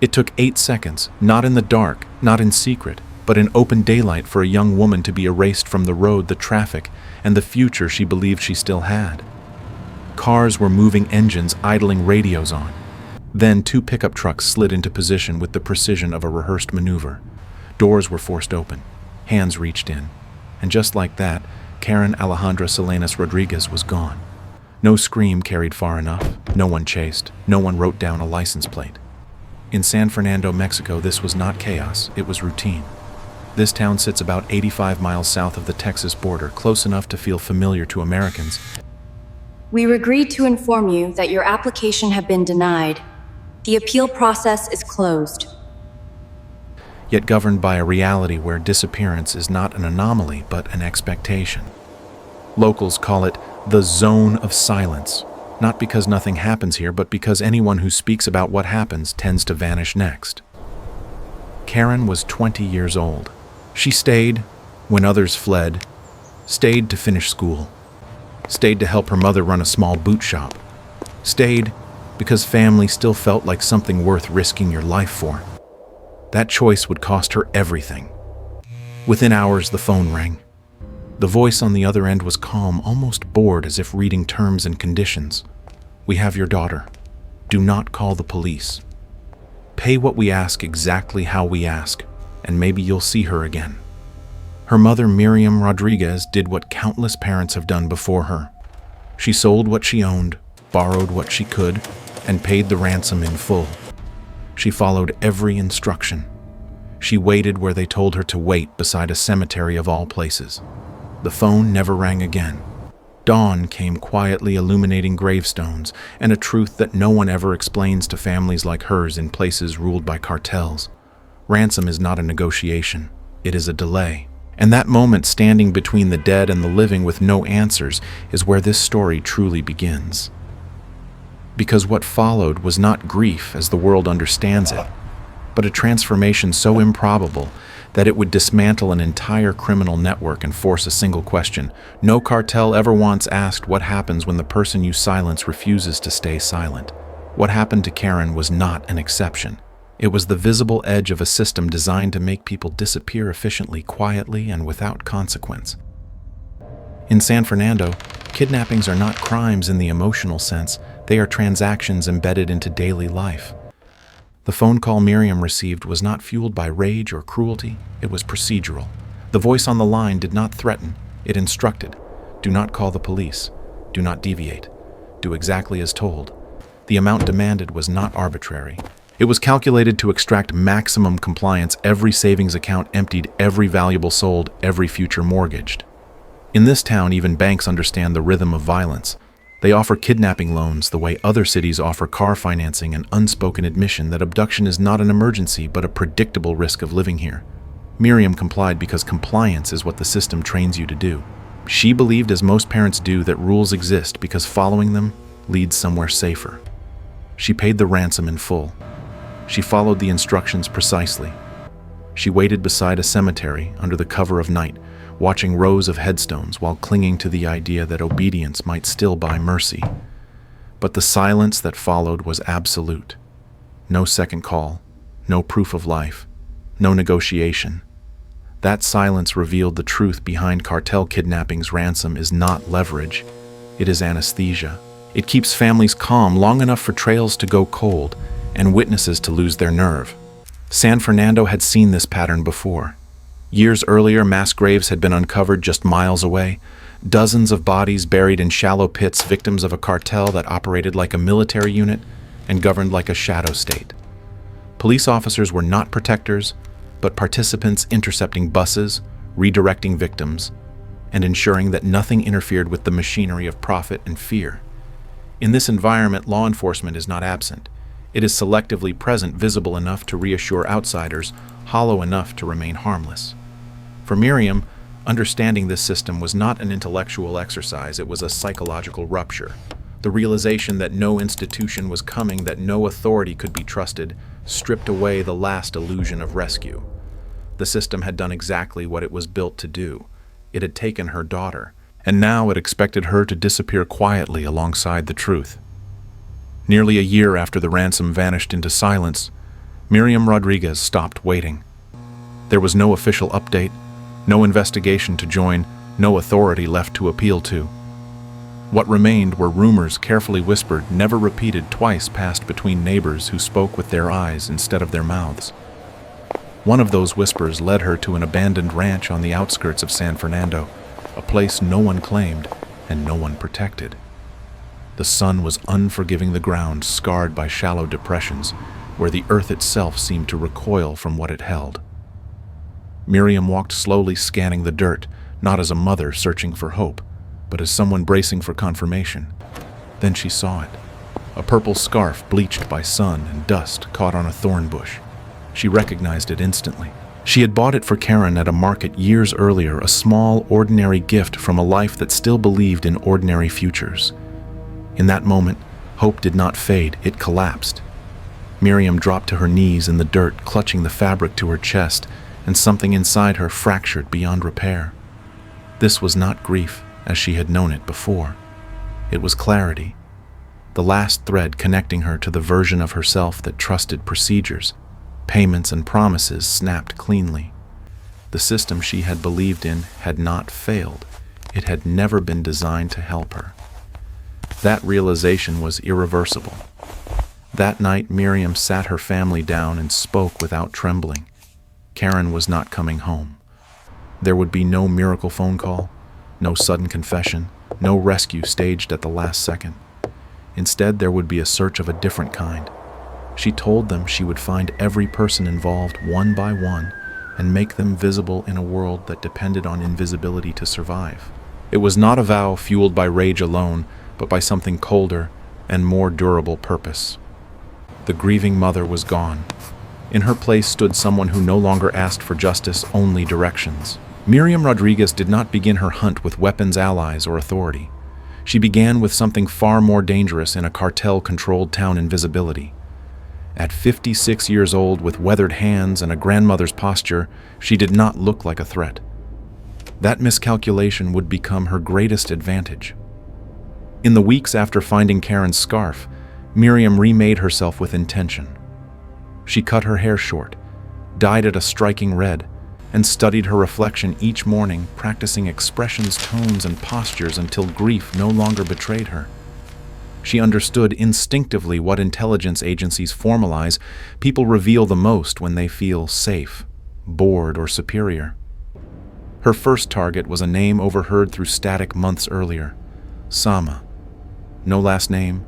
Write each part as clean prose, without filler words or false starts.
It took 8 seconds, not in the dark, not in secret, but in open daylight for a young woman to be erased from the road, the traffic, and the future she believed she still had. Cars were moving engines, idling radios on. Then 2 pickup trucks slid into position with the precision of a rehearsed maneuver. Doors were forced open. Hands reached in. And just like that, Karen Alejandra Salinas Rodriguez was gone. No scream carried far enough. No one chased. No one wrote down a license plate. In San Fernando, Mexico, this was not chaos. It was routine. This town sits about 85 miles south of the Texas border, close enough to feel familiar to Americans. We regret to inform you that your application has been denied. The appeal process is closed. Yet governed by a reality where disappearance is not an anomaly, but an expectation. Locals call it the zone of silence, not because nothing happens here, but because anyone who speaks about what happens tends to vanish next. Karen was 20 years old. She stayed when others fled, stayed to finish school, stayed to help her mother run a small boot shop, stayed because family still felt like something worth risking your life for. That choice would cost her everything. Within hours, the phone rang. The voice on the other end was calm, almost bored, as if reading terms and conditions. "We have your daughter. Do not call the police. Pay what we ask exactly how we ask, and maybe you'll see her again." Her mother, Miriam Rodriguez, did what countless parents have done before her. She sold what she owned, borrowed what she could, and paid the ransom in full. She followed every instruction. She waited where they told her to wait, beside a cemetery of all places. The phone never rang again. Dawn came quietly, illuminating gravestones, and a truth that no one ever explains to families like hers in places ruled by cartels. Ransom is not a negotiation. It is a delay. And that moment, standing between the dead and the living with no answers, is where this story truly begins. Because what followed was not grief as the world understands it, but a transformation so improbable that it would dismantle an entire criminal network and force a single question. No cartel ever once asked what happens when the person you silence refuses to stay silent. What happened to Karen was not an exception. It was the visible edge of a system designed to make people disappear efficiently, quietly, and without consequence. In San Fernando, kidnappings are not crimes in the emotional sense. They are transactions embedded into daily life. The phone call Miriam received was not fueled by rage or cruelty. It was procedural. The voice on the line did not threaten. It instructed. Do not call the police. Do not deviate. Do exactly as told. The amount demanded was not arbitrary. It was calculated to extract maximum compliance. Every savings account emptied, every valuable sold, every future mortgaged. In this town, even banks understand the rhythm of violence. They offer kidnapping loans the way other cities offer car financing, an unspoken admission that abduction is not an emergency but a predictable risk of living here. Miriam complied because compliance is what the system trains you to do. She believed, as most parents do, that rules exist because following them leads somewhere safer. She paid the ransom in full. She followed the instructions precisely. She waited beside a cemetery under the cover of night, watching rows of headstones while clinging to the idea that obedience might still buy mercy. But the silence that followed was absolute. No second call, no proof of life, no negotiation. That silence revealed the truth behind cartel kidnappings. Ransom is not leverage. It is anesthesia. It keeps families calm long enough for trails to go cold and witnesses to lose their nerve. San Fernando had seen this pattern before. Years earlier, mass graves had been uncovered just miles away. Dozens of bodies buried in shallow pits, victims of a cartel that operated like a military unit and governed like a shadow state. Police officers were not protectors, but participants intercepting buses, redirecting victims, and ensuring that nothing interfered with the machinery of profit and fear. In this environment, law enforcement is not absent. It is selectively present, visible enough to reassure outsiders, hollow enough to remain harmless. For Miriam, understanding this system was not an intellectual exercise, it was a psychological rupture. The realization that no institution was coming, that no authority could be trusted, stripped away the last illusion of rescue. The system had done exactly what it was built to do. It had taken her daughter, and now it expected her to disappear quietly alongside the truth. Nearly a year after the ransom vanished into silence, Miriam Rodriguez stopped waiting. There was no official update, no investigation to join, no authority left to appeal to. What remained were rumors carefully whispered, never repeated, twice passed between neighbors who spoke with their eyes instead of their mouths. One of those whispers led her to an abandoned ranch on the outskirts of San Fernando, a place no one claimed and no one protected. The sun was unforgiving the ground, scarred by shallow depressions, where the earth itself seemed to recoil from what it held. Miriam walked slowly, scanning the dirt, not as a mother searching for hope, but as someone bracing for confirmation. Then she saw it. A purple scarf bleached by sun and dust caught on a thorn bush. She recognized it instantly. She had bought it for Karen at a market years earlier, a small, ordinary gift from a life that still believed in ordinary futures. In that moment, hope did not fade, it collapsed. Miriam dropped to her knees in the dirt, clutching the fabric to her chest, and something inside her fractured beyond repair. This was not grief, as she had known it before. It was clarity, the last thread connecting her to the version of herself that trusted procedures. Payments and promises snapped cleanly. The system she had believed in had not failed. It had never been designed to help her. That realization was irreversible. That night, Miriam sat her family down and spoke without trembling. Karen was not coming home. There would be no miracle phone call, no sudden confession, no rescue staged at the last second. Instead, there would be a search of a different kind. She told them she would find every person involved one by one and make them visible in a world that depended on invisibility to survive. It was not a vow fueled by rage alone, but by something colder and more durable purpose. The grieving mother was gone. In her place stood someone who no longer asked for justice, only directions. Miriam Rodriguez did not begin her hunt with weapons, allies, or authority. She began with something far more dangerous in a cartel-controlled town: invisibility. At 56 years old, with weathered hands and a grandmother's posture, she did not look like a threat. That miscalculation would become her greatest advantage. In the weeks after finding Karen's scarf, Miriam remade herself with intention. She cut her hair short, dyed it a striking red, and studied her reflection each morning, practicing expressions, tones, and postures until grief no longer betrayed her. She understood instinctively what intelligence agencies formalize. People reveal the most when they feel safe, bored, or superior. Her first target was a name overheard through static months earlier: Sama. No last name,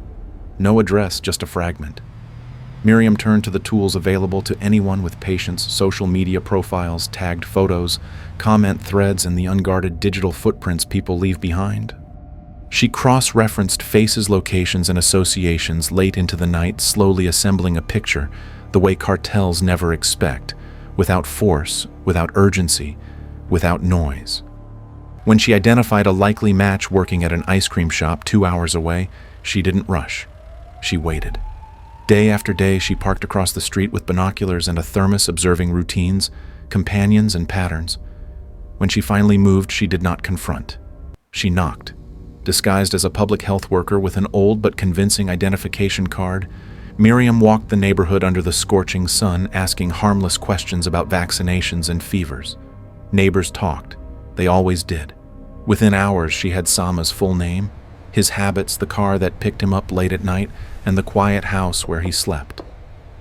no address, just a fragment. Miriam turned to the tools available to anyone with patience: social media profiles, tagged photos, comment threads, and the unguarded digital footprints people leave behind. She cross-referenced faces, locations, and associations late into the night, slowly assembling a picture the way cartels never expect, without force, without urgency, without noise. When she identified a likely match working at an ice cream shop 2 hours away, she didn't rush. She waited. Day after day, she parked across the street with binoculars and a thermos, observing routines, companions, and patterns. When she finally moved, she did not confront. She knocked. Disguised as a public health worker with an old but convincing identification card, Miriam walked the neighborhood under the scorching sun, asking harmless questions about vaccinations and fevers. Neighbors talked. They always did. Within hours, she had Sama's full name, his habits, the car that picked him up late at night, and the quiet house where he slept.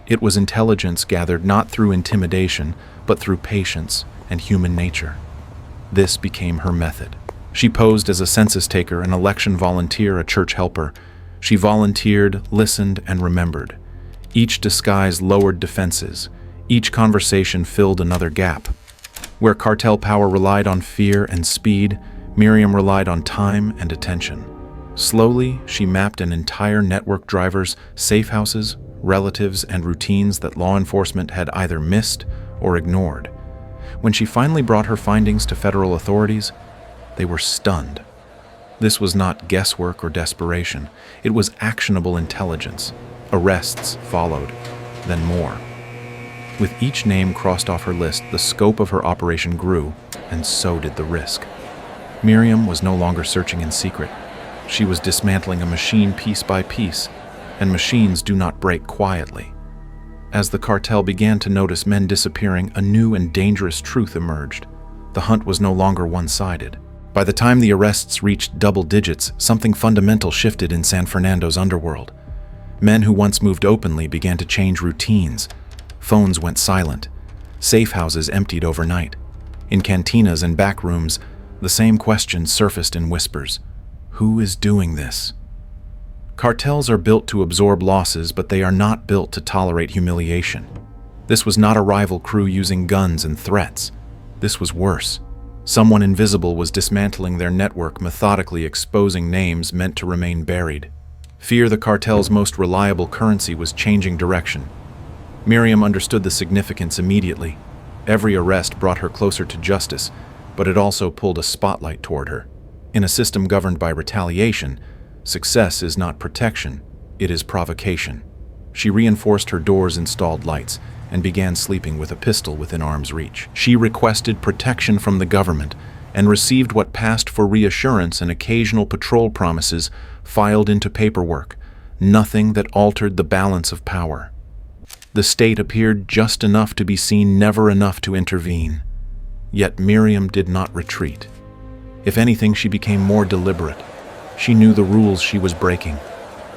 It was intelligence gathered not through intimidation, but through patience and human nature. This became her method. She posed as a census taker, an election volunteer, a church helper. She volunteered, listened, and remembered. Each disguise lowered defenses. Each conversation filled another gap. Where cartel power relied on fear and speed, Miriam relied on time and attention. Slowly, she mapped an entire network: drivers, safe houses, relatives, and routines that law enforcement had either missed or ignored. When she finally brought her findings to federal authorities, they were stunned. This was not guesswork or desperation. It was actionable intelligence. Arrests followed, then more. With each name crossed off her list, the scope of her operation grew, and so did the risk. Miriam was no longer searching in secret. She was dismantling a machine piece by piece, and machines do not break quietly. As the cartel began to notice men disappearing, a new and dangerous truth emerged. The hunt was no longer one-sided. By the time the arrests reached double digits, something fundamental shifted in San Fernando's underworld. Men who once moved openly began to change routines. Phones went silent. Safe houses emptied overnight. In cantinas and back rooms, the same questions surfaced in whispers. Who is doing this? Cartels are built to absorb losses, but they are not built to tolerate humiliation. This was not a rival crew using guns and threats. This was worse. Someone invisible was dismantling their network, methodically exposing names meant to remain buried. Fear, the cartel's most reliable currency, was changing direction. Miriam understood the significance immediately. Every arrest brought her closer to justice, but it also pulled a spotlight toward her. In a system governed by retaliation, success is not protection, it is provocation. She reinforced her door's installed lights and began sleeping with a pistol within arm's reach. She requested protection from the government and received what passed for reassurance and occasional patrol promises filed into paperwork, nothing that altered the balance of power. The state appeared just enough to be seen, never enough to intervene. Yet Miriam did not retreat. If anything, she became more deliberate. She knew the rules she was breaking.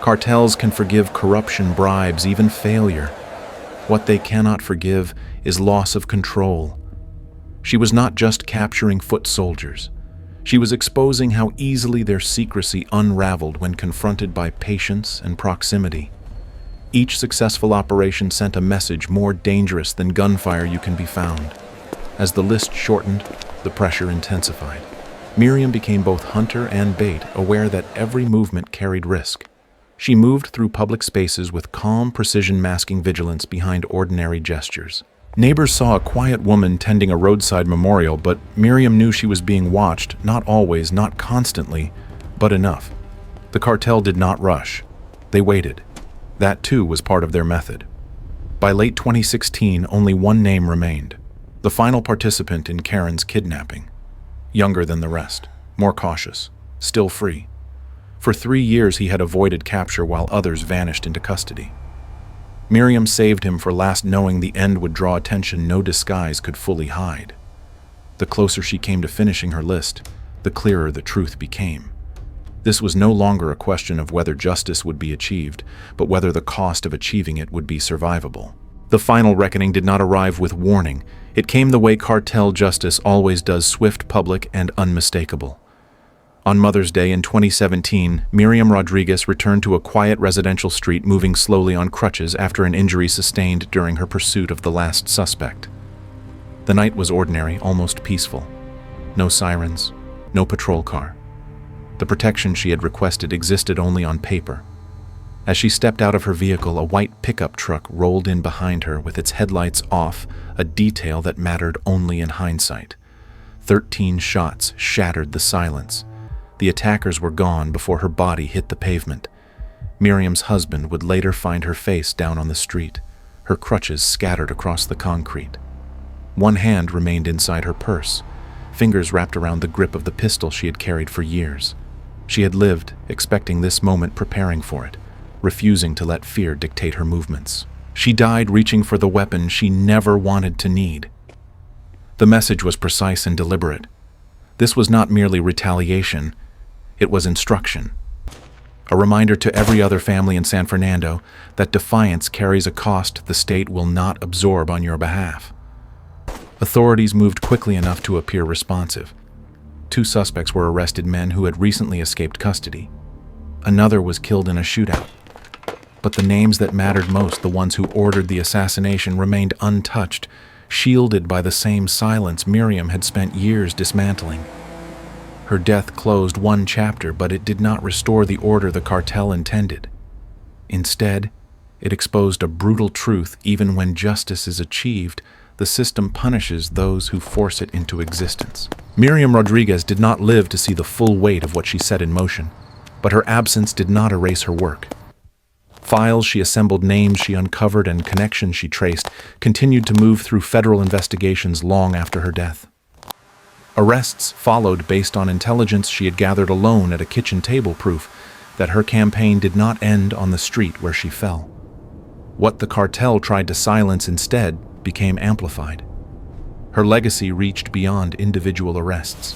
Cartels can forgive corruption, bribes, even failure. What they cannot forgive is loss of control. She was not just capturing foot soldiers. She was exposing how easily their secrecy unraveled when confronted by patience and proximity. Each successful operation sent a message more dangerous than gunfire you can be found. As the list shortened, the pressure intensified. Miriam became both hunter and bait, aware that every movement carried risk. She moved through public spaces with calm precision, masking vigilance behind ordinary gestures. Neighbors saw a quiet woman tending a roadside memorial, but Miriam knew she was being watched, not always, not constantly, but enough. The cartel did not rush. They waited. That too was part of their method. By late 2016, only one name remained, the final participant in Karen's kidnapping. Younger than the rest, more cautious, still free. For 3 years he had avoided capture while others vanished into custody. Miriam saved him for last, knowing the end would draw attention no disguise could fully hide. The closer she came to finishing her list, the clearer the truth became. This was no longer a question of whether justice would be achieved, but whether the cost of achieving it would be survivable. The final reckoning did not arrive with warning. It came the way cartel justice always does, swift, public, and unmistakable. On Mother's Day in 2017, Miriam Rodriguez returned to a quiet residential street, moving slowly on crutches after an injury sustained during her pursuit of the last suspect. The night was ordinary, almost peaceful. No sirens, no patrol car. The protection she had requested existed only on paper. As she stepped out of her vehicle, a white pickup truck rolled in behind her with its headlights off, a detail that mattered only in hindsight. 13 shots shattered the silence. The attackers were gone before her body hit the pavement. Miriam's husband would later find her face down on the street, her crutches scattered across the concrete. One hand remained inside her purse, fingers wrapped around the grip of the pistol she had carried for years. She had lived, expecting this moment, preparing for it, refusing to let fear dictate her movements. She died reaching for the weapon she never wanted to need. The message was precise and deliberate. This was not merely retaliation. It was instruction. A reminder to every other family in San Fernando that defiance carries a cost the state will not absorb on your behalf. Authorities moved quickly enough to appear responsive. 2 suspects were arrested, men who had recently escaped custody. Another was killed in a shootout. But the names that mattered most, the ones who ordered the assassination, remained untouched, shielded by the same silence Miriam had spent years dismantling. Her death closed one chapter, but it did not restore the order the cartel intended. Instead, it exposed a brutal truth: even when justice is achieved, the system punishes those who force it into existence. Miriam Rodriguez did not live to see the full weight of what she set in motion, but her absence did not erase her work. Files she assembled, names she uncovered, and connections she traced continued to move through federal investigations long after her death. Arrests followed based on intelligence she had gathered alone at a kitchen table, proof that her campaign did not end on the street where she fell. What the cartel tried to silence instead became amplified. Her legacy reached beyond individual arrests.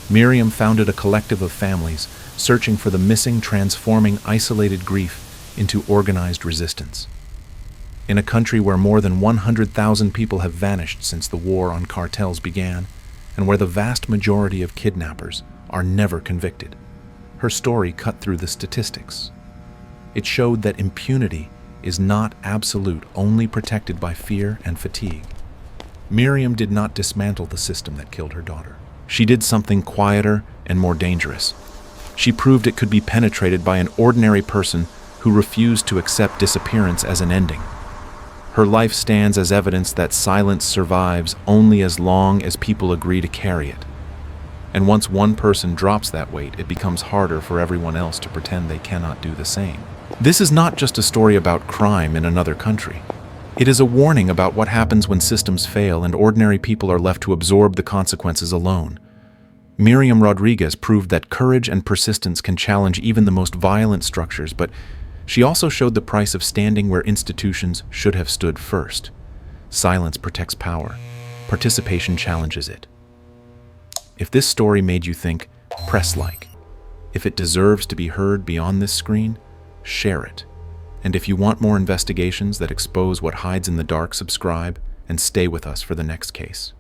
Miriam founded a collective of families searching for the missing, transforming isolated grief into organized resistance. In a country where more than 100,000 people have vanished since the war on cartels began, and where the vast majority of kidnappers are never convicted, her story cut through the statistics. It showed that impunity is not absolute, only protected by fear and fatigue. Miriam did not dismantle the system that killed her daughter. She did something quieter and more dangerous. She proved it could be penetrated by an ordinary person who refused to accept disappearance as an ending. Her life stands as evidence that silence survives only as long as people agree to carry it. And once one person drops that weight, it becomes harder for everyone else to pretend they cannot do the same. This is not just a story about crime in another country. It is a warning about what happens when systems fail and ordinary people are left to absorb the consequences alone. Miriam Rodriguez proved that courage and persistence can challenge even the most violent structures, but she also showed the price of standing where institutions should have stood first. Silence protects power. Participation challenges it. If this story made you think, press like. If it deserves to be heard beyond this screen, share it. And if you want more investigations that expose what hides in the dark, subscribe and stay with us for the next case.